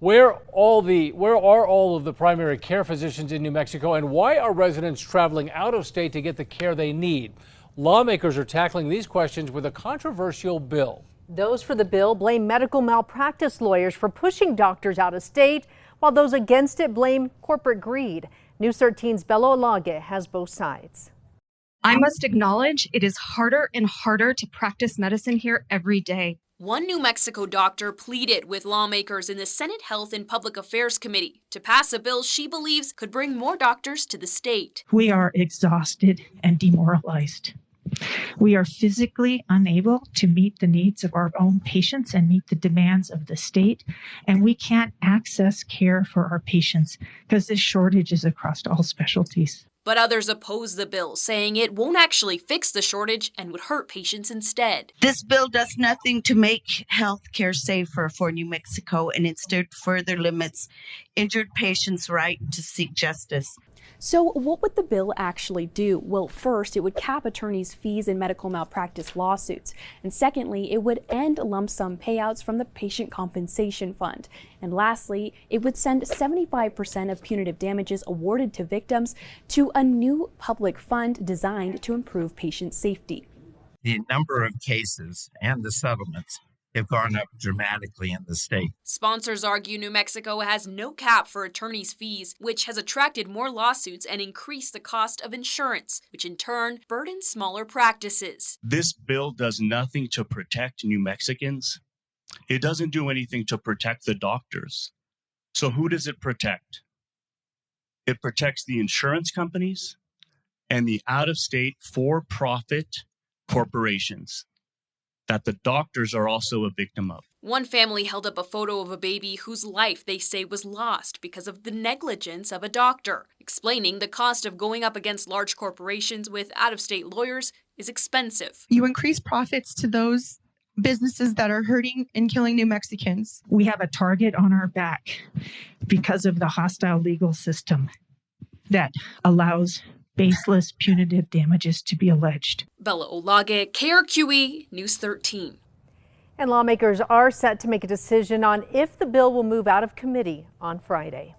Where are all of the primary care physicians in New Mexico, and why are residents traveling out of state to get the care they need? Lawmakers are tackling these questions with a controversial bill. Those for the bill blame medical malpractice lawyers for pushing doctors out of state, while those against it blame corporate greed. News 13's Bella Olage has both sides. I must acknowledge it is harder and harder to practice medicine here every day. One New Mexico doctor pleaded with lawmakers in the Senate Health and Public Affairs Committee to pass a bill she believes could bring more doctors to the state. We are exhausted and demoralized. We are physically unable to meet the needs of our own patients and meet the demands of the state, and we can't access care for our patients because this shortage is across all specialties. But others oppose the bill, saying it won't actually fix the shortage and would hurt patients instead. This bill does nothing to make health care safer for New Mexico, and instead further limits injured patients' right to seek justice. So what would the bill actually do? Well, first, it would cap attorneys' fees in medical malpractice lawsuits. And secondly, it would end lump sum payouts from the Patient Compensation Fund. And lastly, it would send 75% of punitive damages awarded to victims to a new public fund designed to improve patient safety. The number of cases and the settlements have gone up dramatically in the state. Sponsors argue New Mexico has no cap for attorneys' fees, which has attracted more lawsuits and increased the cost of insurance, which in turn burdens smaller practices. This bill does nothing to protect New Mexicans. It doesn't do anything to protect the doctors. So who does it protect? It protects the insurance companies and the out-of-state for-profit corporations that the doctors are also a victim of. One family held up a photo of a baby whose life they say was lost because of the negligence of a doctor, explaining the cost of going up against large corporations with out-of-state lawyers is expensive. You increase profits to those businesses that are hurting and killing New Mexicans. We have a target on our back because of the hostile legal system that allows baseless punitive damages to be alleged. Bella Olage, KRQE, News 13. And lawmakers are set to make a decision on if the bill will move out of committee on Friday.